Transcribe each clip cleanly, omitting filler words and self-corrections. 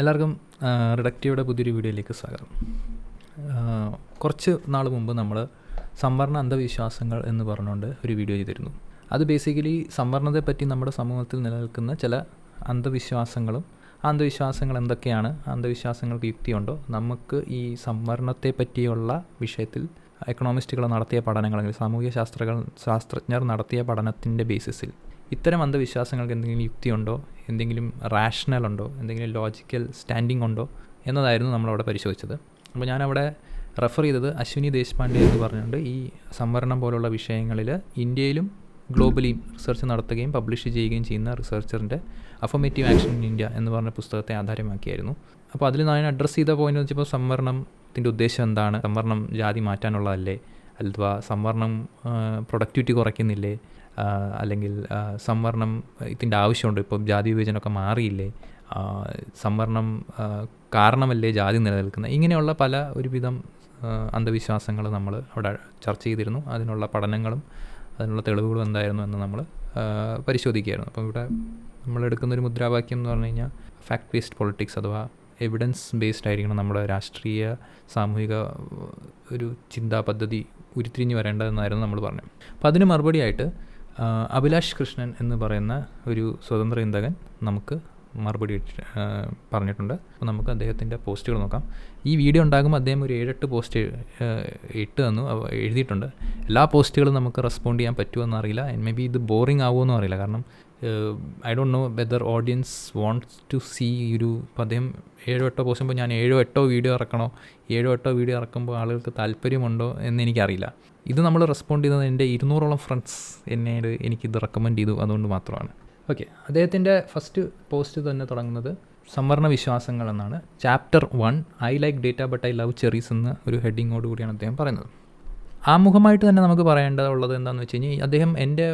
എല്ലാവർക്കും റിഡക്റ്റീവയുടെ പുതിയൊരു വീഡിയോയിലേക്ക് സ്വാഗതം. കുറച്ച് നാൾ മുമ്പ് നമ്മൾ സംവരണ അന്ധവിശ്വാസങ്ങൾ എന്ന് പറഞ്ഞുകൊണ്ട് ഒരു വീഡിയോ ചെയ്തിരുന്നു. അത് ബേസിക്കലി സംവരണത്തെപ്പറ്റി നമ്മുടെ സമൂഹത്തിൽ നിലനിൽക്കുന്ന ചില അന്ധവിശ്വാസങ്ങളും അന്ധവിശ്വാസങ്ങൾ എന്തൊക്കെയാണ്, അന്ധവിശ്വാസങ്ങൾക്ക് യുക്തിയുണ്ടോ, നമുക്ക് ഈ സംവരണത്തെ പറ്റിയുള്ള വിഷയത്തിൽ എക്കണോമിസ്റ്റുകൾ നടത്തിയ പഠനങ്ങൾ അല്ലെങ്കിൽ സാമൂഹ്യ ശാസ്ത്രജ്ഞർ നടത്തിയ പഠനത്തിൻ്റെ ബേസിസിൽ ഇത്തരം അന്ധവിശ്വാസങ്ങൾക്ക് എന്തെങ്കിലും യുക്തിയുണ്ടോ, എന്തെങ്കിലും റാഷണൽ ഉണ്ടോ, എന്തെങ്കിലും ലോജിക്കൽ സ്റ്റാൻഡിംഗ് ഉണ്ടോ എന്നതായിരുന്നു നമ്മളവിടെ പരിശോധിച്ചത്. അപ്പോൾ ഞാനവിടെ റെഫർ ചെയ്തത് അശ്വിനി ദേശ്പാണ്ഡെ എന്ന് പറഞ്ഞുകൊണ്ട് ഈ സംവരണം പോലുള്ള വിഷയങ്ങളിൽ ഇന്ത്യയിലും ഗ്ലോബലിയും റിസർച്ച് നടത്തുകയും പബ്ലിഷ് ചെയ്യുകയും ചെയ്യുന്ന റിസർച്ചറിൻ്റെ അഫർമേറ്റീവ് ആക്ഷൻ ഇൻ ഇന്ത്യ എന്ന് പറഞ്ഞ പുസ്തകത്തെ ആധാരമാക്കിയായിരുന്നു. അപ്പോൾ അതിൽ ഞാൻ അഡ്രസ്സ് ചെയ്ത പോയിന്റ് എന്ന് വെച്ചപ്പോൾ സംവരണത്തിൻ്റെ ഉദ്ദേശം എന്താണ്, സംവരണം ജാതി മാറ്റാനുള്ളതല്ലേ, അഥവാ സംവരണം പ്രൊഡക്ടിവിറ്റി കുറയ്ക്കുന്നില്ലേ, അല്ലെങ്കിൽ സംവരണം ഇതിൻ്റെ ആവശ്യമുണ്ട്, ഇപ്പോൾ ജാതി വിവേചനമൊക്കെ മാറിയില്ലേ, സംവരണം കാരണമല്ലേ ജാതി നിലനിൽക്കുന്നത്, ഇങ്ങനെയുള്ള പല ഒരുവിധം അന്ധവിശ്വാസങ്ങൾ നമ്മൾ അവിടെ ചർച്ച ചെയ്തിരുന്നു. അതിനുള്ള പഠനങ്ങളും അതിനുള്ള തെളിവുകളും എന്തായിരുന്നു എന്ന് നമ്മൾ പരിശോധിക്കുകയായിരുന്നു. അപ്പോൾ ഇവിടെ നമ്മളെടുക്കുന്നൊരു മുദ്രാവാക്യം എന്ന് പറഞ്ഞു കഴിഞ്ഞാൽ ഫാക്ട് ബേസ്ഡ് പൊളിറ്റിക്സ് അഥവാ എവിഡൻസ് ബേസ്ഡ് ആയിരിക്കണം നമ്മുടെ രാഷ്ട്രീയ സാമൂഹിക ഒരു ചിന്താ പദ്ധതി ഉരുത്തിരിഞ്ഞ് വരേണ്ടതെന്നായിരുന്നു നമ്മൾ പറഞ്ഞത്. അപ്പോൾ അതിന് മറുപടിയായിട്ട് അഭിലാഷ് കൃഷ്ണൻ എന്ന് പറയുന്ന ഒരു സ്വതന്ത്ര ചിന്തകൻ നമുക്ക് മറുപടി പറഞ്ഞിട്ടുണ്ട്. അപ്പോൾ നമുക്ക് അദ്ദേഹത്തിൻ്റെ പോസ്റ്റുകൾ നോക്കാം. ഈ വീഡിയോ ഉണ്ടാകുമ്പോൾ അദ്ദേഹം ഒരു 7-8 പോസ്റ്റ് എഴുതിയിട്ടുണ്ട്. എല്ലാ പോസ്റ്റുകളും നമുക്ക് റെസ്പോണ്ട് ചെയ്യാൻ പറ്റുമെന്ന് അറിയില്ല. മേ ബി ഇത് ബോറിംഗ് ആവുമെന്നും അറിയില്ല. കാരണം I don't know whether audience wants to see ഇപ്പോൾ അദ്ദേഹം 7-8 പോസ്റ്റ് ചെയ്യുമ്പോൾ ഞാൻ 7-8 വീഡിയോ ഇറക്കണോ, 7-8 വീഡിയോ ഇറക്കുമ്പോൾ ആളുകൾക്ക് താല്പര്യമുണ്ടോ എന്ന് എനിക്കറിയില്ല. ഇത് നമ്മൾ റെസ്പോണ്ട് ചെയ്തത് എൻ്റെ 200ഓളം ഫ്രണ്ട്സ് എനിക്കിത് റെക്കമെൻഡ് ചെയ്തു, അതുകൊണ്ട് മാത്രമാണ്. ഓക്കെ, അദ്ദേഹത്തിൻ്റെ ഫസ്റ്റ് പോസ്റ്റ് തന്നെ തുടങ്ങുന്നത് സംവരണ വിശ്വാസങ്ങൾ എന്നാണ്. Chapter 1 I like data but I love cherries എന്ന ഒരു ഹെഡിങ്ങോട് കൂടിയാണ് അദ്ദേഹം പറയുന്നത്. ആമുഖമായിട്ട് തന്നെ നമുക്ക് പറയേണ്ടതുള്ളത് എന്താണെന്ന് വെച്ച് കഴിഞ്ഞാൽ, അദ്ദേഹം എൻ്റെ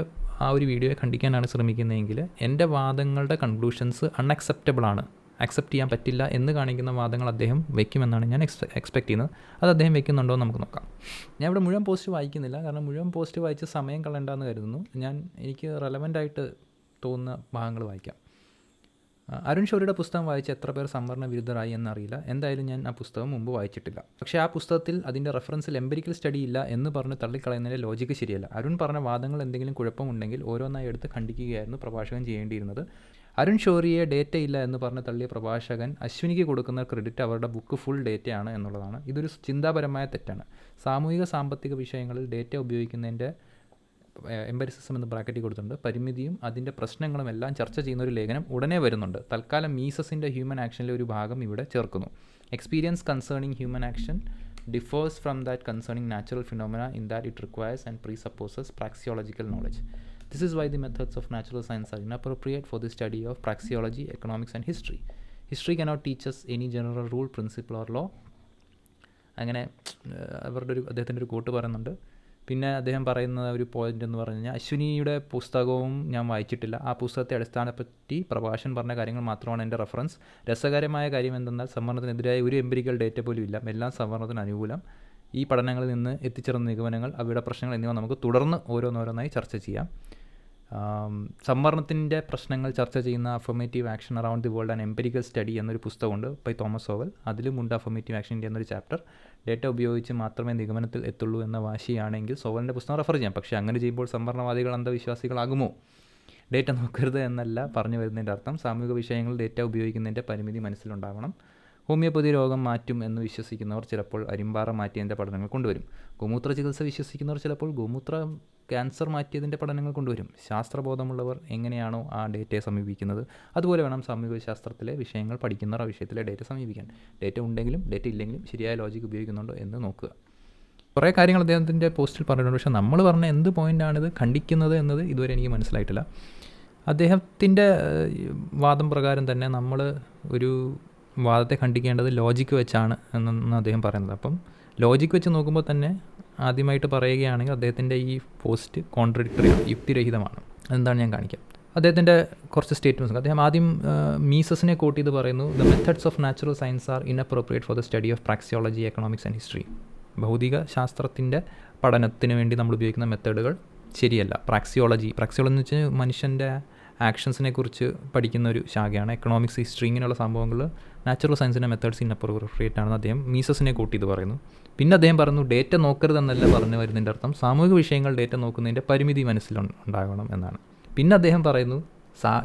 ആ ഒരു വീഡിയോയെ ഖണ്ഡിക്കാനാണ് ശ്രമിക്കുന്നതെങ്കിൽ എൻ്റെ വാദങ്ങളുടെ കൺക്ലൂഷൻസ് അൺഅക്സെപ്റ്റബിളാണ്, അക്സെപ്റ്റ് ചെയ്യാൻ പറ്റില്ല എന്ന് കാണിക്കുന്ന വാദങ്ങൾ അദ്ദേഹം വയ്ക്കുമെന്നാണ് ഞാൻ എക്സ്പെക്റ്റ് ചെയ്യുന്നത്. അത് അദ്ദേഹം വയ്ക്കുന്നുണ്ടോ എന്ന് നമുക്ക് നോക്കാം. ഞാൻ ഇവിടെ മുഴുവൻ പോസ്റ്റ് വായിക്കുന്നില്ല, കാരണം മുഴുവൻ പോസ്റ്റ് വായിച്ച് സമയം കളയണ്ടെന്ന് കരുതുന്നു. എനിക്ക് റെലവൻ്റായിട്ട് തോന്നുന്ന ഭാഗങ്ങൾ വായിക്കാം. അരുൺ ഷോറിയുടെ പുസ്തകം വായിച്ച് എത്ര പേർ സംവരണ വിരുദ്ധരായി എന്നറിയില്ല. എന്തായാലും ഞാൻ ആ പുസ്തകം മുമ്പ് വായിച്ചിട്ടില്ല. പക്ഷേ ആ പുസ്തകത്തിൽ അതിൻ്റെ റെഫറൻസിൽ എംപിരിക്കൽ സ്റ്റഡി ഇല്ല എന്ന് പറഞ്ഞ് തള്ളിക്കളയുന്നതിൻ്റെ ലോജിക്ക് ശരിയല്ല. അരുൺ പറഞ്ഞ വാദങ്ങൾ എന്തെങ്കിലും കുഴപ്പമുണ്ടെങ്കിൽ ഓരോന്നായി എടുത്ത് ഖണ്ഡിക്കുകയായിരുന്നു പ്രഭാഷകൻ ചെയ്യേണ്ടിയിരുന്നത്. അരുൺ ഷോറിയെ ഡേറ്റ ഇല്ല എന്ന് പറഞ്ഞ് തള്ളിയ പ്രഭാഷകൻ അശ്വിനിക്ക് കൊടുക്കുന്ന ക്രെഡിറ്റ് അവരുടെ ബുക്ക് ഫുൾ ഡേറ്റയാണ് എന്നുള്ളതാണ്. ഇതൊരു ചിന്താപരമായ തെറ്റാണ്. സാമൂഹിക സാമ്പത്തിക വിഷയങ്ങളിൽ ഡേറ്റ ഉപയോഗിക്കുന്നതിൻ്റെ എംപരിസിസം എന്ന് ബ്രാക്കറ്റിൽ കൊടുത്തിട്ടുണ്ട്. പരിമിതിയും അതിൻ്റെ പ്രശ്നങ്ങളും എല്ലാം ചർച്ച ചെയ്യുന്ന ഒരു ലേഖനം ഉടനെ വരുന്നുണ്ട്. തൽക്കാലം മീസസിൻ്റെ ഹ്യൂമൻ ആക്ഷനിലെ ഒരു ഭാഗം ഇവിടെ ചേർക്കുന്നു. Experience concerning human action differs from that concerning natural phenomena in that it requires and presupposes praxeological knowledge. This is why the methods of natural science are inappropriate for the study of praxeology, economics and history. History cannot teach us any general rule, principle or law. അങ്ങനെ അദ്ദേഹത്തിൻ്റെ ഒരു coat പറയുന്നുണ്ട്. പിന്നെ അദ്ദേഹം പറയുന്ന ഒരു point എന്ന് പറഞ്ഞു കഴിഞ്ഞാൽ, അശ്വിനിയുടെ പുസ്തകവും ഞാൻ വായിച്ചിട്ടില്ല. ആ പുസ്തകത്തെ അടിസ്ഥാനപ്പെടുത്തി പ്രഭാഷൻ പറഞ്ഞ കാര്യങ്ങൾ മാത്രമാണ് എൻ്റെ റെഫറൻസ്. രസകരമായ കാര്യം എന്തെന്നാൽ സംവരണത്തിനെതിരായ ഒരു എംപിരിക്കൽ ഡേറ്റ പോലും ഇല്ല. എല്ലാം സംവരണത്തിന് അനുകൂലം. ഈ പഠനങ്ങളിൽ നിന്ന് എത്തിച്ചേർന്ന നിഗമനങ്ങൾ, അവയുടെ പ്രശ്നങ്ങൾ എന്നിവ നമുക്ക് തുടർന്ന് ഓരോന്നോരോന്നായി ചർച്ച ചെയ്യാം. സംവരണത്തിൻ്റെ പ്രശ്നങ്ങൾ ചർച്ച ചെയ്യുന്ന affirmative action around the world and empirical study എന്നൊരു പുസ്തകമുണ്ട് ബൈ തോമസ് സോവൽ. അതിലുമുണ്ട് അഫർമേറ്റീവ് ആക്ഷൻ ഇന്ത്യ എന്നൊരു ചാപ്റ്റർ. ഡേറ്റ ഉപയോഗിച്ച് മാത്രമേ നിഗമനത്തിൽ എത്തുള്ളൂ എന്ന വാശിയാണെങ്കിൽ സോവലിൻ്റെ പുസ്തകം റെഫർ ചെയ്യാം. പക്ഷേ അങ്ങനെ ചെയ്യുമ്പോൾ സംവരണവാദികൾ അന്ധവിശ്വാസികളാകുമോ? ഡേറ്റ നോക്കരുത് എന്നല്ല പറഞ്ഞു വരുന്നതിൻ്റെ അർത്ഥം. സാമൂഹിക വിഷയങ്ങളിൽ ഡേറ്റ ഉപയോഗിക്കുന്നതിൻ്റെ പരിമിതി മനസ്സിലുണ്ടാവണം. ഹോമിയോപ്പതി രോഗം മാറ്റും എന്ന് വിശ്വസിക്കുന്നവർ ചിലപ്പോൾ അരിമ്പാറ മാറ്റിയതിൻ്റെ പഠനങ്ങൾ കൊണ്ടുവരും. ഗോമൂത്ര ചികിത്സ വിശ്വസിക്കുന്നവർ ചിലപ്പോൾ ഗോമൂത്ര ക്യാൻസർ മാറ്റിയതിൻ്റെ പഠനങ്ങൾ കൊണ്ടുവരും. ശാസ്ത്രബോധമുള്ളവർ എങ്ങനെയാണോ ആ ഡേറ്റയെ സമീപിക്കുന്നത്, അതുപോലെ വേണം സാമൂഹിക ശാസ്ത്രത്തിലെ വിഷയങ്ങൾ പഠിക്കുന്നവർ ആ വിഷയത്തിലെ ഡേറ്റ സമീപിക്കാൻ. ഡേറ്റ ഉണ്ടെങ്കിലും ഡേറ്റ ഇല്ലെങ്കിലും ശരിയായ ലോജിക്ക് ഉപയോഗിക്കുന്നുണ്ടോ എന്ന് നോക്കുക. കുറേ കാര്യങ്ങൾ അദ്ദേഹത്തിൻ്റെ പോസ്റ്റിൽ പറഞ്ഞിട്ടുണ്ട്. പക്ഷേ നമ്മൾ പറഞ്ഞ എന്ത് പോയിൻ്റാണിത് ഖണ്ഡിക്കുന്നത് എന്നത് ഇതുവരെ എനിക്ക് മനസ്സിലായിട്ടില്ല. അദ്ദേഹത്തിൻ്റെ വാദം പ്രകാരം തന്നെ നമ്മൾ ഒരു വാദത്തെ ഖണ്ഡിക്കേണ്ടത് ലോജിക്ക് വെച്ചാണ് എന്നാണ് അദ്ദേഹം പറയുന്നത്. അപ്പം ലോജിക്ക് വെച്ച് നോക്കുമ്പോൾ തന്നെ ആദ്യമായിട്ട് പറയുകയാണെങ്കിൽ അദ്ദേഹത്തിൻ്റെ ഈ പോസ്റ്റ് കോൺട്രഡിക്ടറി, യുക്തിരഹിതമാണ്. അതെന്താണ് ഞാൻ കാണിക്കാം. അദ്ദേഹത്തിൻ്റെ കുറച്ച് സ്റ്റേറ്റ്മെൻറ്റ്സ്. അദ്ദേഹം ആദ്യം മീസസിനെ കോട്ട് ചെയ്ത് പറയുന്നു, the methods of natural science are inappropriate for the study of praxeology, economics and history. ഭൗതിക ശാസ്ത്രത്തിൻ്റെ പഠനത്തിന് വേണ്ടി നമ്മൾ ഉപയോഗിക്കുന്ന മെത്തേഡുകൾ ശരിയല്ല. പ്രാക്സിയോളജി എന്ന് വെച്ചാൽ മനുഷ്യൻ്റെ ആക്ഷൻസിനെ കുറിച്ച് പഠിക്കുന്ന ഒരു ശാഖയാണ് എക്കണോമിക്സ് ഹിസ്റ്ററി. ഇങ്ങനെയുള്ള സംഭവങ്ങൾ നാച്ചുറൽ സയൻസിൻ്റെ മെത്തേഡ്സ് ഇൻഅപ്രോപ്രിയേറ്റ് ആണെന്ന് അദ്ദേഹം മീസസിനെ കൂട്ടി ഇത് പറയുന്നു. പിന്നെ അദ്ദേഹം പറഞ്ഞു ഡേറ്റ നോക്കരുതെന്നല്ല പറഞ്ഞു വരുന്നതിൻ്റെ അർത്ഥം സാമൂഹിക വിഷയങ്ങൾ ഡേറ്റ നോക്കുന്നതിൻ്റെ പരിമിതി മനസ്സിലുണ്ടാകണം എന്നാണ്. പിന്നെ അദ്ദേഹം പറയുന്നു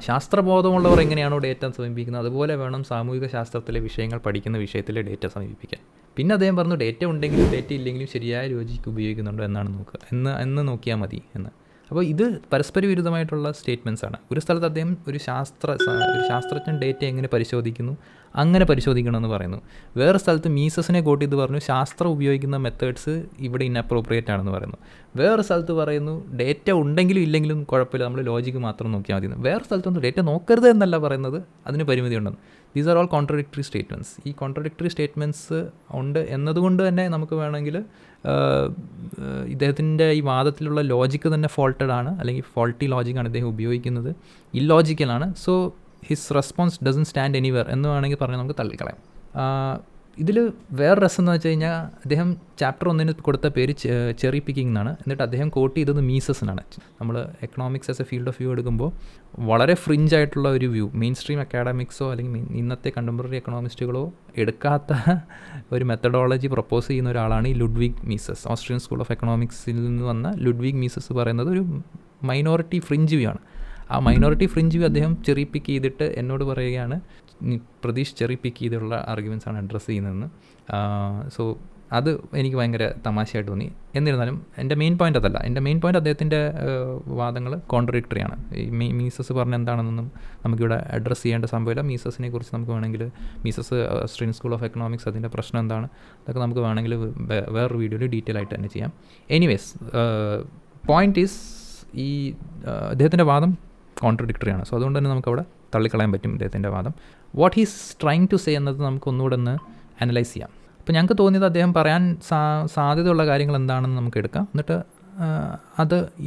ശാസ്ത്രബോധമുള്ളവർ എങ്ങനെയാണോ ഡേറ്റ സമീപിക്കുന്നത് അതുപോലെ വേണം സാമൂഹിക ശാസ്ത്രത്തിലെ വിഷയങ്ങൾ പഠിക്കുന്ന വിഷയത്തിലെ ഡേറ്റ സമീപിക്കാൻ. പിന്നെ അദ്ദേഹം പറഞ്ഞു ഡേറ്റ ഉണ്ടെങ്കിലും ഡേറ്റ ഇല്ലെങ്കിലും ശരിയായ ലോജിക്ക് ഉപയോഗിക്കുന്നുണ്ടോ എന്നാണ് നോക്കുക, എന്ന് നോക്കിയാൽ മതി എന്ന്. അപ്പോൾ ഇത് പരസ്പര വിരുദ്ധമായിട്ടുള്ള സ്റ്റേറ്റ്മെൻറ്റ്സ് ആണ്. ഒരു സ്ഥലത്ത് അദ്ദേഹം ഒരു ശാസ്ത്രജ്ഞൻ ഡേറ്റ എങ്ങനെ പരിശോധിക്കുന്നു അങ്ങനെ പരിശോധിക്കണമെന്ന് പറയുന്നു. വേറെ സ്ഥലത്ത് മീസസിനെ കോട്ട് ചെയ്ത് പറഞ്ഞു ശാസ്ത്രം ഉപയോഗിക്കുന്ന മെത്തേഡ്സ് ഇവിടെ ഇൻഅപ്രോപ്രിയേറ്റ് ആണെന്ന് പറയുന്നു. വേറെ സ്ഥലത്ത് പറയുന്നു ഡേറ്റ ഉണ്ടെങ്കിലും ഇല്ലെങ്കിലും കുഴപ്പമില്ല, നമ്മൾ ലോജിക്ക് മാത്രം നോക്കിയാൽ മതി. വേറെ സ്ഥലത്തൊന്നും ഡേറ്റ നോക്കരുത് എന്നല്ല പറയുന്നത്, അതിന് പരിമിതി ഉണ്ടെന്ന്. These are all contradictory statements. ഈ കോൺട്രഡിക്ടറി സ്റ്റേറ്റ്മെൻറ്റ്സ് ഉണ്ട് എന്നതുകൊണ്ട് തന്നെ നമുക്ക് വേണമെങ്കിൽ ഇദ്ദേഹത്തിൻ്റെ ഈ വാദത്തിലുള്ള ലോജിക്ക് തന്നെ ഫോൾട്ടഡ് ആണ്, അല്ലെങ്കിൽ ഫോൾട്ടി ലോജിക്കാണ് ഇദ്ദേഹം ഉപയോഗിക്കുന്നത്, ഇല്ലോജിക്കലാണ്. So his response doesn't stand anywhere എന്ന് വേണമെങ്കിൽ പറഞ്ഞാൽ നമുക്ക് തള്ളിക്കളയാം. ഇതിൽ വേറെ രസം എന്ന് വെച്ച് കഴിഞ്ഞാൽ അദ്ദേഹം ചാപ്റ്റർ 1 കൊടുത്ത പേര് ചെറി പിക്കിംഗ് എന്നാണ്. എന്നിട്ട് അദ്ദേഹം കോട്ട് ചെയ്തത് മീസസിനാണ്. നമ്മൾ economics as A field of view എടുക്കുമ്പോൾ വളരെ ഫ്രിഞ്ച് ആയിട്ടുള്ള ഒരു വ്യൂ, മെയിൻ സ്ട്രീം അക്കാഡമിക്സോ അല്ലെങ്കിൽ ഇന്നത്തെ കണ്ടംപററി എക്കണോമിസ്റ്റുകളോ എടുക്കാത്ത ഒരു മെത്തഡോളജി പ്രപ്പോസ് ചെയ്യുന്ന ഒരാളാണ് ഈ Ludwig measles. Austrian school of എക്കണോമിക്സിൽ നിന്ന് വന്ന ലുഡ്വിഗ് മീസസ് പറയുന്നത് ഒരു മൈനോറിറ്റി ഫ്രിഞ്ച് വ്യൂ ആണ്. ആ മൈനോറിറ്റി ഫ്രിഞ്ച് വ്യൂ അദ്ദേഹം ചെറി പിക്ക് ചെയ്തിട്ട് എന്നോട് പറയുകയാണ് പ്രതീഷ് ചെറി പിക്ക് ചെയ്തുള്ള ആർഗ്യുമെൻറ്റ്സ് ആണ് അഡ്രസ്സ് ചെയ്യുന്നതെന്ന്. സോ അത് എനിക്ക് ഭയങ്കര തമാശയായിട്ട് തോന്നി. എന്നിരുന്നാലും എൻ്റെ മെയിൻ പോയിൻ്റ് അതല്ല. എൻ്റെ മെയിൻ പോയിൻ്റ് അദ്ദേഹത്തിൻ്റെ വാദങ്ങൾ കോൺട്രഡിക്ടറി ആണ്. ഈ മീസസ് പറഞ്ഞ എന്താണെന്നൊന്നും നമുക്കിവിടെ അഡ്രസ്സ് ചെയ്യേണ്ട സംഭവമില്ല. മീസസിനെ കുറിച്ച് നമുക്ക് വേണമെങ്കിൽ measles Austrian school of economics അതിൻ്റെ പ്രശ്നം എന്താണ് അതൊക്കെ നമുക്ക് വേണമെങ്കിൽ വേറൊരു വീഡിയോയിൽ ഡീറ്റെയിൽ ആയിട്ട് തന്നെ ചെയ്യാം. എനിവേസ് പോയിൻ്റ് ഈസ് ഈ അദ്ദേഹത്തിൻ്റെ വാദം കോൺട്രഡിക്ടറി ആണ്. സോ അതുകൊണ്ട് തന്നെ നമുക്കവിടെ തള്ളിക്കളയാൻ പറ്റും ഇദ്ദേഹത്തിൻ്റെ വാദം. What he's trying to say എന്നത് നമുക്ക് ഒന്നുകൂടെ ഒന്ന് അനലൈസ് ചെയ്യാം. അപ്പോൾ ഞങ്ങൾക്ക് തോന്നിയത് അദ്ദേഹം പറയാൻ സാധ്യതയുള്ള കാര്യങ്ങൾ എന്താണെന്ന് നമുക്ക് എടുക്കാം. എന്നിട്ട്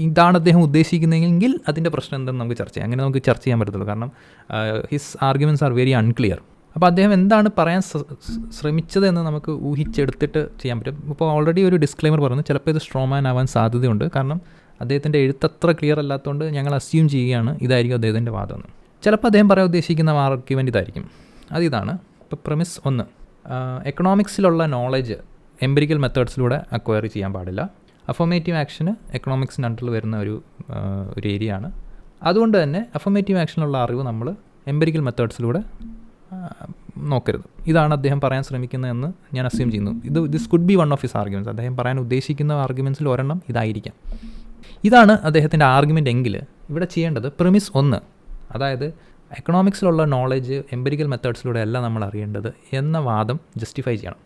ഇതാണ് അദ്ദേഹം ഉദ്ദേശിക്കുന്നതെങ്കിൽ അതിൻ്റെ പ്രശ്നം എന്തെന്ന് നമുക്ക് ചർച്ച ചെയ്യാം. അങ്ങനെ നമുക്ക് ചർച്ച ചെയ്യാൻ പറ്റത്തുള്ളൂ. കാരണം his arguments are very unclear. അപ്പോൾ അദ്ദേഹം എന്താണ് പറയാൻ ശ്രമിച്ചത് എന്ന് നമുക്ക് ഊഹിച്ചെടുത്തിട്ട് ചെയ്യാൻ പറ്റും. ഇപ്പോൾ ഓൾറെഡി ഒരു ഡിസ്ക്ലെയിമർ പറഞ്ഞു, ചിലപ്പോൾ ഇത് സ്ട്രോമാൻ ആവാൻ സാധ്യതയുണ്ട്. കാരണം അദ്ദേഹത്തിൻ്റെ എഴുത്തത്ര ക്ലിയർ അല്ലാത്തതുകൊണ്ട് ഞങ്ങൾ അസ്യൂം ചെയ്യുകയാണ് ഇതായിരിക്കും അദ്ദേഹത്തിൻ്റെ വാദമെന്ന്. ചിലപ്പോൾ അദ്ദേഹം പറയാൻ ഉദ്ദേശിക്കുന്ന ആർഗ്യുമെൻ്റ് ഇതായിരിക്കും. അതിതാണ് ഇപ്പോൾ പ്രിമിസ് 1, എക്കണോമിക്സിലുള്ള നോളജ് എംപിരിക്കൽ മെത്തേഡ്സിലൂടെ അക്വയർ ചെയ്യാൻ പാടില്ല. അഫർമേറ്റീവ് ആക്ഷന് എക്കണോമിക്സിൻ്റെ അണ്ടറിൽ വരുന്ന ഒരു ഏരിയ ആണ്. അതുകൊണ്ട് തന്നെ അഫർമേറ്റീവ് ആക്ഷനുള്ള അറിവ് നമ്മൾ എംപിരിക്കൽ മെത്തേഡ്സിലൂടെ നോക്കരുത്. ഇതാണ് അദ്ദേഹം പറയാൻ ശ്രമിക്കുന്നതെന്ന് ഞാൻ അസ്യൂം ചെയ്യുന്നു. This could be one of his arguments. അദ്ദേഹം പറയാൻ ഉദ്ദേശിക്കുന്ന ആർഗ്യുമെൻറ്റ്സിൽ ഒരെണ്ണം ഇതായിരിക്കാം. ഇതാണ് അദ്ദേഹത്തിൻ്റെ ആർഗ്യുമെൻ്റ് എങ്കിൽ ഇവിടെ ചെയ്യേണ്ടത് പ്രിമിസ് 1, അതായത് എക്കണോമിക്സിലുള്ള നോളജ് എംപിരിക്കൽ മെത്തേഡ്സിലൂടെ അല്ല നമ്മൾ അറിയേണ്ടത് എന്ന വാദം ജസ്റ്റിഫൈ ചെയ്യണം.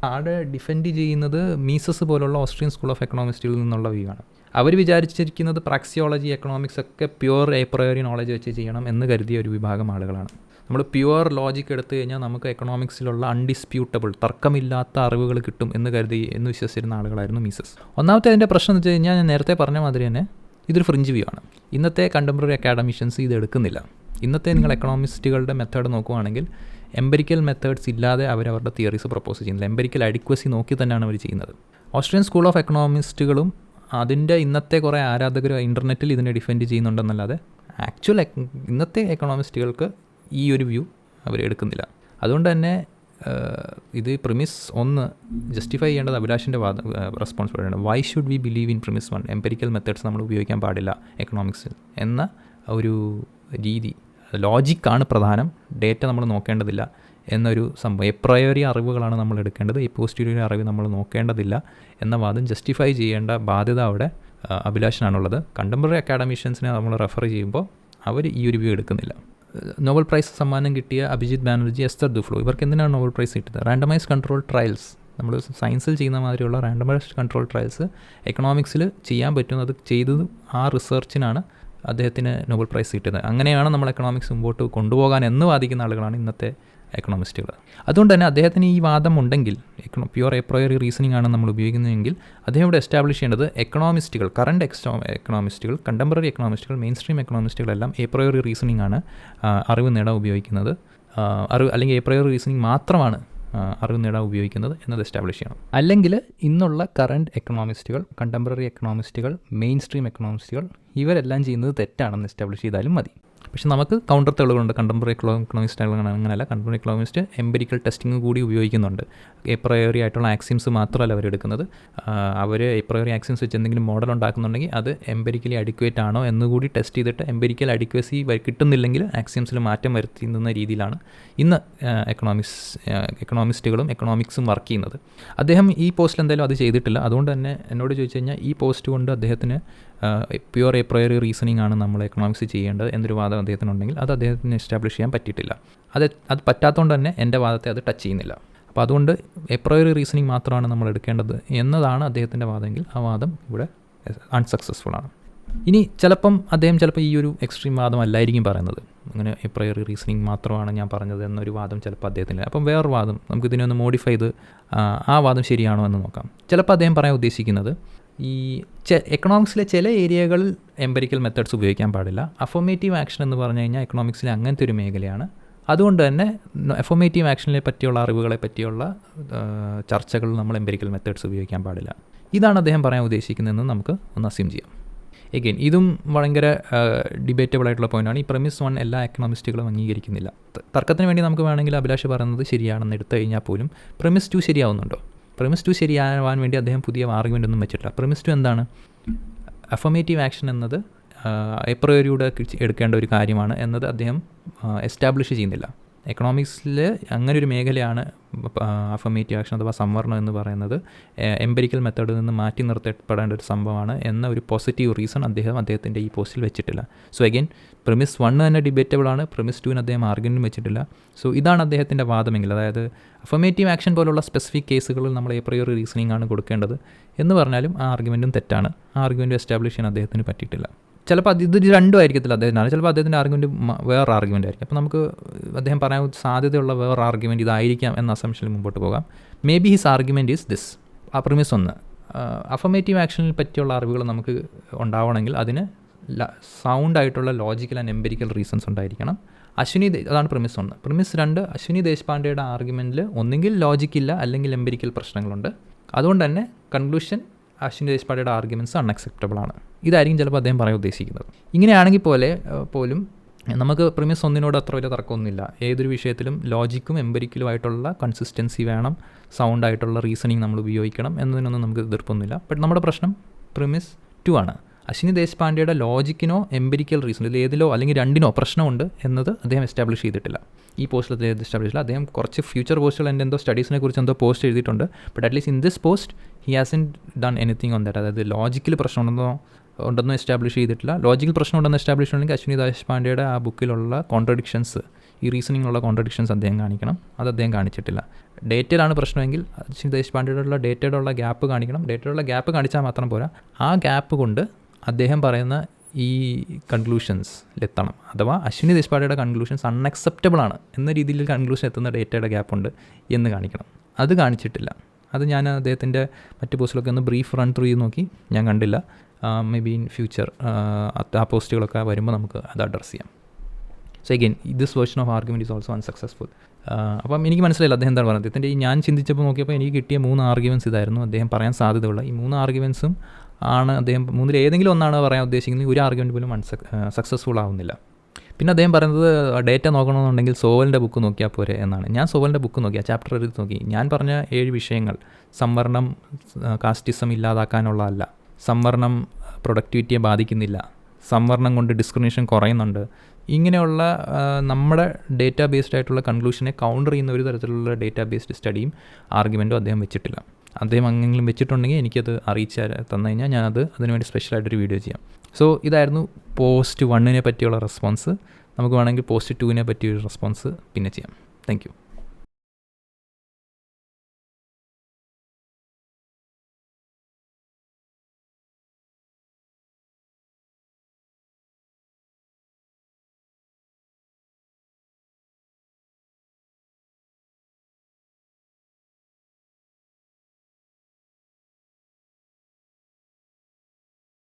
ആടെ ഡിഫെൻഡ് ചെയ്യുന്നത് മീസസ് പോലുള്ള ഓസ്ട്രിയൻ സ്കൂൾ ഓഫ് എക്കണോമിസ്റ്റുകളിൽ നിന്നുള്ള വ്യൂ ആണ്. അവർ വിചാരിച്ചിരിക്കുന്നത് പ്രാക്സിയോളജി എക്കണോമിക്സ് ഒക്കെ പ്യുവർ എപ്രയോറി നോളജ് വെച്ച് ചെയ്യണം എന്ന് കരുതിയ ഒരു വിഭാഗം ആളുകളാണ്. നമ്മൾ പ്യുവർ ലോജിക്ക് എടുത്തു കഴിഞ്ഞാൽ നമുക്ക് എക്കണോമിക്സിലുള്ള അൺഡിസ്പ്യൂട്ടബിൾ തർക്കമില്ലാത്ത അറിവുകൾ കിട്ടും എന്ന് വിശ്വസിച്ചിരുന്ന ആളുകളായിരുന്നു മീസസ്. ഒന്നാമത്തെ അതിൻ്റെ പ്രശ്നം എന്ന് വെച്ച് കഴിഞ്ഞാൽ ഞാൻ നേരത്തെ പറഞ്ഞ മാതിരി തന്നെ ഇതൊരു ഫ്രിഞ്ച് വ്യൂ ആണ്. ഇന്നത്തെ കണ്ടംപററി അക്കാഡമിഷ്യൻസ് ഇത് എടുക്കുന്നില്ല. ഇന്നത്തെ നിങ്ങൾ എക്കണോമിസ്റ്റുകളുടെ മെത്തേഡ് നോക്കുകയാണെങ്കിൽ എംപിരിക്കൽ മെത്തേഡ്സ് ഇല്ലാതെ അവരവരുടെ തിയറീസ് പ്രപ്പോസ് ചെയ്യുന്നില്ല. എംപിരിക്കൽ അഡിക്വസി നോക്കി തന്നെയാണ് അവർ ചെയ്യുന്നത്. ഓസ്ട്രിയൻ സ്കൂൾ ഓഫ് എക്കണോമിസ്റ്റുകളും അതിൻ്റെ ഇന്നത്തെ കുറേ ആരാധകർ ഇൻ്റർനെറ്റിൽ ഇതിനെ ഡിഫെൻഡ് ചെയ്യുന്നുണ്ടെന്നല്ലാതെ ആക്ച്വൽ ഇന്നത്തെ എക്കണോമിസ്റ്റുകൾക്ക് ഈ ഒരു വ്യൂ അവർ എടുക്കുന്നില്ല. അതുകൊണ്ട് തന്നെ ഇത് പ്രിമിസ് 1 ജസ്റ്റിഫൈ ചെയ്യേണ്ടത് അഭിലാഷിൻ്റെ റെസ്പോൺസിബിലിറ്റിയാണ്. Why should we believe in premise 1? Empirical methods നമ്മൾ ഉപയോഗിക്കാൻ പാടില്ല എക്കണോമിക്സിൽ എന്ന ഒരു രീതി, ലോജിക്കാണ് പ്രധാനം, ഡേറ്റ നമ്മൾ നോക്കേണ്ടതില്ല എന്നൊരു സംഭവം. എപ്രയോറി അറിവുകളാണ് നമ്മൾ എടുക്കേണ്ടത്, പോസ്റ്റീരിയറി അറിവ് നമ്മൾ നോക്കേണ്ടതില്ല എന്ന വാദം ജസ്റ്റിഫൈ ചെയ്യേണ്ട ബാധ്യത അവിടെ അഭിലാഷിനാണുള്ളത്. കണ്ടംപററി അക്കാഡമിഷ്യൻസിനെ നമ്മൾ റെഫർ ചെയ്യുമ്പോൾ അവർ ഈ ഒരു വ്യൂ എടുക്കുന്നില്ല. നോബൽ പ്രൈസ് സമ്മാനം കിട്ടിയ അഭിജിത്ത് ബാനർജി, എസ്തർ ദുഫ്ലോ, ഇവർക്ക് എന്തിനാണ് നോബൽ പ്രൈസ് കിട്ടിയത്? റാൻഡമൈസ് കൺട്രോൾ ട്രയൽസ്, നമ്മൾ സയൻസിൽ ചെയ്യുന്ന മാതിരിയുള്ള റാൻഡമൈസ്ഡ് കൺട്രോൾ ട്രയൽസ് എക്കണോമിക്സിൽ ചെയ്യാൻ പറ്റുന്നത് ചെയ്തത് ആ റിസർച്ചിനാണ് അദ്ദേഹത്തിന് നോബൽ പ്രൈസ് കിട്ടുന്നത്. അങ്ങനെയാണ് നമ്മൾ എക്കണോമിക്സ് മുമ്പോട്ട് കൊണ്ടുപോകാൻ എന്ന് വാദിക്കുന്ന ആളുകളാണ് ഇന്നത്തെ എക്കണോമിസ്റ്റുകൾ. അതുകൊണ്ട് തന്നെ അദ്ദേഹത്തിന് ഈ വാദം ഉണ്ടെങ്കിൽ, പ്യുവർ എപ്രയോറി റീസണിംഗ് ആണ് നമ്മൾ ഉപയോഗിക്കുന്നതെങ്കിൽ അദ്ദേഹം ഇവിടെ എസ്റ്റാബ്ലിഷ് ചെയ്യേണ്ടത് എക്കണോമിസ്റ്റുകൾ, കറണ്ട് എക്കണോമിസ്റ്റുകൾ, കണ്ടംപററി എക്കണോമിസ്റ്റുകൾ, മെയിൻ സ്ട്രീം എക്കണോമിസ്റ്റുകളെല്ലാം എപ്രയോറി റീസണിംഗ് ആണ് അറിവ് നേടാൻ ഉപയോഗിക്കുന്നത്, അല്ലെങ്കിൽ എപ്രയോറി റീസണിംഗ് മാത്രമാണ് അറിവ് നേടാൻ ഉപയോഗിക്കുന്നത് എന്നത് എസ്റ്റാബ്ലിഷ് ചെയ്യണം. അല്ലെങ്കിൽ ഇന്നുള്ള കറണ്ട് എക്കണോമിസ്റ്റുകൾ, കണ്ടംപററി എക്കണോമിസ്റ്റുകൾ, മെയിൻ സ്ട്രീം എക്കണോമിസ്റ്റുകൾ ഇവരെല്ലാം ചെയ്യുന്നത് തെറ്റാണെന്ന് എസ്റ്റാബ്ലിഷ് ചെയ്താലും മതി. പക്ഷെ നമുക്ക് കൗണ്ടർ തെളിവുകളുണ്ട്. കണ്ടംപററി എക്കണോമിസ്റ്റ് അങ്ങനെയല്ല. കണ്ടംപററി എക്കണോമിസ്റ്റ് എംപിരിക്കൽ ടെസ്റ്റിംഗ് കൂടി ഉപയോഗിക്കുന്നുണ്ട്. എപ്രയോറി ആയിട്ടുള്ള ആക്സിംസ് മാത്രമല്ല അവരെടുക്കുന്നത്. അവർ എപ്രയോറി ആക്സിംസ് വെച്ച് എന്തെങ്കിലും മോഡൽ ഉണ്ടാക്കുന്നുണ്ടെങ്കിൽ അത് എംപിരിക്കലി അഡിക്വേറ്റ് ആണോ എന്നുകൂടി ടെസ്റ്റ് ചെയ്തിട്ട് എംപിരിക്കൽ അഡിക്വസി കിട്ടുന്നില്ലെങ്കിൽ ആക്സിംസിൽ മാറ്റം വരുത്തുന്ന രീതിയിലാണ് ഇന്ന് എക്കണോമിസ്റ്റുകളും എക്കണോമിക്സും വർക്ക് ചെയ്യുന്നത്. അദ്ദേഹം ഈ പോസ്റ്റിൽ എന്തായാലും അത് ചെയ്തിട്ടില്ല. അതുകൊണ്ട് തന്നെ എന്നോട് ചോദിച്ചു കഴിഞ്ഞാൽ ഈ പോസ്റ്റ് കൊണ്ട് അദ്ദേഹത്തിന് പ്യുവർ എപ്രയറി റീസണിങ് ആണ് നമ്മൾ എക്കണോമിക്സ് ചെയ്യേണ്ടത് എന്നൊരു വാദം അദ്ദേഹത്തിനുണ്ടെങ്കിൽ അത് അദ്ദേഹത്തിന് എസ്റ്റാബ്ലിഷ് ചെയ്യാൻ പറ്റിയിട്ടില്ല. അത് പറ്റാത്തതുകൊണ്ട് തന്നെ എൻ്റെ വാദത്തെ അത് ടച്ച് ചെയ്യുന്നില്ല. അപ്പോൾ അതുകൊണ്ട് എപ്രയറി റീസണിങ് മാത്രമാണ് നമ്മൾ എടുക്കേണ്ടത് എന്നതാണ് അദ്ദേഹത്തിൻ്റെ വാദമെങ്കിൽ ആ വാദം ഇവിടെ അൺസക്സസ്ഫുൾ ആണ്. ഇനി ചിലപ്പോൾ ഈ ഒരു എക്സ്ട്രീം വാദം അല്ലായിരിക്കും പറയുന്നത്. അങ്ങനെ എപ്രയറി റീസണിങ് മാത്രമാണ് ഞാൻ പറഞ്ഞത് എന്നൊരു വാദം ചിലപ്പോൾ അദ്ദേഹത്തിൻ്റെ. അപ്പം വേറൊരു വാദം നമുക്കിതിനെ ഒന്ന് മോഡിഫൈ ചെയ്ത് ആ വാദം ശരിയാണോ എന്ന് നോക്കാം. ചിലപ്പോൾ അദ്ദേഹം പറയാൻ ഉദ്ദേശിക്കുന്നത് ഈ എക്കണോമിക്സിലെ ചില ഏരിയകളിൽ എംപിരിക്കൽ മെത്തേഡ്സ് ഉപയോഗിക്കാൻ പാടില്ല. അഫർമേറ്റീവ് ആക്ഷൻ എന്ന് പറഞ്ഞു കഴിഞ്ഞാൽ എക്കണോമിക്സിലെ അങ്ങനത്തെ ഒരു മേഖലയാണ്. അതുകൊണ്ട് തന്നെ അഫർമേറ്റീവ് ആക്ഷനെ പറ്റിയുള്ള അറിവുകളെ പറ്റിയുള്ള ചർച്ചകളിൽ നമ്മൾ എംപിരിക്കൽ മെത്തേഡ്സ് ഉപയോഗിക്കാൻ പാടില്ല. ഇതാണ് അദ്ദേഹം പറയാൻ ഉദ്ദേശിക്കുന്നതെന്ന് നമുക്ക് ഒന്ന് അസ്യൂം ചെയ്യാം. എഗെയിൻ ഇതും ഭയങ്കര ഡിബേറ്റബിൾ ആയിട്ടുള്ള പോയിൻ്റാണ്. ഈ പ്രെമിസ് 1 എല്ലാ എക്കണോമിസ്റ്റുകളും അംഗീകരിക്കുന്നില്ല. തർക്കത്തിന് വേണ്ടി നമുക്ക് വേണമെങ്കിൽ അഭിലാഷ് പറയുന്നത് ശരിയാണെന്ന് എടുത്തു കഴിഞ്ഞാൽ പോലും പ്രെമിസ് 2 ശരിയാവുന്നുണ്ടോ? പ്രെമിസ് 2 ശരിയാവാൻ വേണ്ടി അദ്ദേഹം പുതിയ ആർഗ്യുമെൻ്റ് ഒന്നും വെച്ചിട്ടില്ല. പ്രെമിസ് 2 എന്താണ്? അഫർമേറ്റീവ് ആക്ഷൻ എന്നത് എപ്രയോറിയുടെ എടുക്കേണ്ട ഒരു കാര്യമാണ് എന്നത് അദ്ദേഹം എസ്റ്റാബ്ലിഷ് ചെയ്യുന്നില്ല. എക്കണോമിക്സിൽ അങ്ങനെ ഒരു മേഖലയാണ് അഫർമേറ്റീവ് ആക്ഷൻ അഥവാ സംവരണം എന്ന് പറയുന്നത് എംപിരിക്കൽ മെത്തേഡിൽ നിന്ന് മാറ്റി നിർത്തപ്പെടേണ്ട ഒരു സംഭവമാണ് എന്ന ഒരു പോസിറ്റീവ് റീസൺ അദ്ദേഹത്തിൻ്റെ ഈ പോസ്റ്റിൽ വെച്ചിട്ടില്ല. സോ അഗെയിൻ പ്രെമിസ് 1 തന്നെ ഡിബേറ്റബിൾ ആണ്. പ്രെമിസ് 2 അദ്ദേഹം ആർഗ്യുമെൻറ്റും വെച്ചിട്ടില്ല. സോ ഇതാണ് അദ്ദേഹത്തിൻ്റെ വാദമെങ്കിൽ, അതായത് അഫർമേറ്റീവ് ആക്ഷൻ പോലുള്ള സ്പെസിഫിക് കേസുകളിൽ നമ്മൾ എപ്രയോറി റീസണിംഗ് ആണ് കൊടുക്കേണ്ടത് എന്ന് പറഞ്ഞാലും ആ ആർഗ്യുമെൻറ്റും തെറ്റാണ്. ആ ആർഗ്യുമെൻറ്റ് എസ്റ്റാബ്ലിഷ് ചെയ്യാൻ അദ്ദേഹത്തിന് പറ്റിയിട്ടില്ല. ചിലപ്പോൾ ഇത് രണ്ടും ആയിരിക്കത്തില്ല അദ്ദേഹത്തിനാണ്. ചിലപ്പോൾ അദ്ദേഹത്തിൻ്റെ ആർഗ്യുമെൻറ്റ് വേറെ ആർഗ്യുമെൻ്റ് ആയിരിക്കും. അപ്പോൾ നമുക്ക് അദ്ദേഹം പറയാൻ സാധ്യതയുള്ള വേറെ ആർഗ്യുമെൻറ്റ് ഇതായിരിക്കാം എന്ന അസംഷനിൽ മുമ്പോട്ട് പോകാം. May be his argument is this. ആ പ്രിമിസ് 1 അഫർമേറ്റീവ് ആക്ഷനിൽ പറ്റിയുള്ള അറിവുകൾ നമുക്ക് ഉണ്ടാവണമെങ്കിൽ അതിന് സൗണ്ടായിട്ടുള്ള ലോജിക്കൽ ആൻഡ് എംപിരിക്കൽ റീസൺസ് ഉണ്ടായിരിക്കണം. അതാണ് പ്രിമിസ് 1. പ്രിമിസ് 2 അശ്വിനി ദേശ്പാണ്ഡെയുടെ ആർഗ്യുമെൻറ്റിൽ ഒന്നുകിൽ ലോജിക്കില്ല അല്ലെങ്കിൽ എംപിരിക്കൽ പ്രശ്നങ്ങളുണ്ട്. അതുകൊണ്ട് തന്നെ കൺക്ലൂഷൻ അശ്വിനി ദേശ്പാണ്ഡെയുടെ ആർഗ്യുമെൻറ്റ്സ് അൺഅക്സെപ്റ്റബിൾ ആണ്. ഇതായിരിക്കും ചിലപ്പോൾ അദ്ദേഹം പറയാൻ ഉദ്ദേശിക്കുന്നത്. ഇങ്ങനെയാണെങ്കിൽ പോലും നമുക്ക് പ്രിമിസ് 1 അത്ര വലിയ തർക്കമൊന്നുമില്ല. ഏതൊരു വിഷയത്തിലും ലോജിക്കും എംപിരിക്കലുമായിട്ടുള്ള കൺസിസ്റ്റൻസി വേണം, സൗണ്ടായിട്ടുള്ള റീസണിങ് നമ്മൾ ഉപയോഗിക്കണം എന്നതിനൊന്നും നമുക്ക് എതിർപ്പൊന്നുമില്ല. ബട്ട് നമ്മുടെ പ്രശ്നം പ്രിമിസ് 2 ആണ്. അശ്വിനി ദേശ്പാണ്ഡെയുടെ ലോജിക്കിനോ എംപിരിക്കൽ റീസൺ ഏതിലോ അല്ലെങ്കിൽ രണ്ടിനോ പ്രശ്നമുണ്ട് എന്നത് അദ്ദേഹം എസ്റ്റാബ്ലിഷ് ചെയ്തിട്ടില്ല. ഈ പോസ്റ്റിൽ അദ്ദേഹം എസ്റ്റാബ്ലിഷ് ചെയ്തില്ല. അദ്ദേഹം കുറച്ച് ഫ്യൂച്ചർ പോസ്റ്റുകൾ എന്തോ സ്റ്റഡീസിനെ കുറിച്ച് എന്തോ പോസ്റ്റ് എഴുതിയിട്ടുണ്ട്. But at least in this post he hasn't done anything on that. അതായത് ലോജിക്കൽ ഉണ്ടെന്നോ എസ്റ്റാബ്ലിഷ് ചെയ്തിട്ടില്ല. ലോജിക്കൽ പ്രശ്നം ഉണ്ടെന്ന് എസ്റ്റാബ്ലിഷ് ഉണ്ടെങ്കിൽ അശ്വിനി ദേശ്പാണ്ഡെയുടെ ആ ബുക്കിലുള്ള കോൺട്രഡിക്ഷൻസ്, ഈ റീസണിങ്ങിലുള്ള കോൺട്രഡിക്ഷൻസ് അദ്ദേഹം കാണിക്കണം. അത് അദ്ദേഹം കാണിച്ചിട്ടില്ല. ഡേറ്റയിലാണ് പ്രശ്നമെങ്കിൽ അശ്വിനി ദേശ്പാണ്ഡെയുടെ ഡേറ്റയുടെ ഗ്യാപ്പ് കാണിക്കണം. ഡേറ്റയുടെ ഗ്യാപ്പ് കാണിച്ചാൽ മാത്രം പോരാ, ആ ഗ്യാപ്പ് കൊണ്ട് അദ്ദേഹം പറയുന്ന ഈ കൺക്ലൂഷൻസിലെത്തണം. അഥവാ അശ്വിനി ദേശ്പാണ്ഡെയുടെ കൺക്ലൂഷൻസ് അൺഅക്സെപ്റ്റബിൾ ആണ് എന്ന രീതിയിൽ കൺക്ലൂഷൻ എത്തുന്ന ഡേറ്റയുടെ ഗ്യാപ്പുണ്ട് എന്ന് കാണിക്കണം. അത് കാണിച്ചിട്ടില്ല. അത് ഞാൻ അദ്ദേഹത്തിൻ്റെ മറ്റ് പോസ്റ്റിലൊക്കെ ഒന്ന് ബ്രീഫ് റൺ ത്രൂ ചെയ്ത് നോക്കി, ഞാൻ കണ്ടില്ല. മേ ബി ഇൻ ഫ്യൂച്ചർ ആ പോസ്റ്റുകളൊക്കെ വരുമ്പോൾ നമുക്ക് അത് അഡ്രസ്സ് ചെയ്യാം. So again this version of argument is also unsuccessful. അപ്പം എനിക്ക് മനസ്സിലായില്ല അദ്ദേഹം എന്താണ് പറയുന്നത്. അദ്ദേഹത്തിൻ്റെ ഞാൻ ചിന്തിച്ചപ്പോൾ നോക്കിയപ്പോൾ എനിക്ക് കിട്ടിയ 3 ആർഗ്യുമെൻറ്റ്സ് ഇതായിരുന്നു അദ്ദേഹം പറയാൻ സാധ്യതയുള്ള. ഈ 3 ആർഗ്യുമെൻറ്റ്സും ആണ് അദ്ദേഹം 3-ൽ ഏതെങ്കിലും ഒന്നാണ് പറയാൻ ഉദ്ദേശിക്കുന്നത്. ഒരു ആർഗ്യുമെൻറ്റ് പോലും സക്സസ്ഫുൾ ആവുന്നില്ല. പിന്നെ അദ്ദേഹം പറയുന്നത് ഡേറ്റ നോക്കണമെന്നുണ്ടെങ്കിൽ സോവലിൻ്റെ ബുക്ക് നോക്കിയാൽ പോരെ എന്നാണ്. ഞാൻ സോവലിൻ്റെ ബുക്ക് നോക്കി, ആ ചാപ്റ്റർ എടുത്ത് നോക്കി. ഞാൻ പറഞ്ഞ 7 വിഷയങ്ങൾ സംവരണം കാസ്റ്റിസം ഇല്ലാതാക്കാനുള്ളതല്ല, സംവരണം പ്രൊഡക്ടിവിറ്റിയെ ബാധിക്കുന്നില്ല, സംവരണം കൊണ്ട് ഡിസ്ക്രിമിനേഷൻ കുറയുന്നുണ്ട്, ഇങ്ങനെയുള്ള നമ്മുടെ ഡേറ്റാ ബേസ്ഡ് ആയിട്ടുള്ള കൺക്ലൂഷനെ കൗണ്ടർ ചെയ്യുന്ന ഒരു തരത്തിലുള്ള ഡേറ്റാ ബേസ്ഡ് സ്റ്റഡിയും ആർഗ്യുമെൻറ്റും അദ്ദേഹം വെച്ചിട്ടില്ല. അദ്ദേഹം അങ്ങനെങ്കിലും വെച്ചിട്ടുണ്ടെങ്കിൽ എനിക്കത് അറിയിച്ച് തന്നു കഴിഞ്ഞാൽ ഞാനത് അതിനുവേണ്ടി സ്പെഷ്യലായിട്ടൊരു വീഡിയോ ചെയ്യാം. സോ ഇതായിരുന്നു പോസ്റ്റ് 1 പറ്റിയുള്ള റെസ്പോൺസ്. നമുക്ക് വേണമെങ്കിൽ പോസ്റ്റ് 2 പറ്റിയൊരു റെസ്പോൺസ് പിന്നെ ചെയ്യാം. Thank you.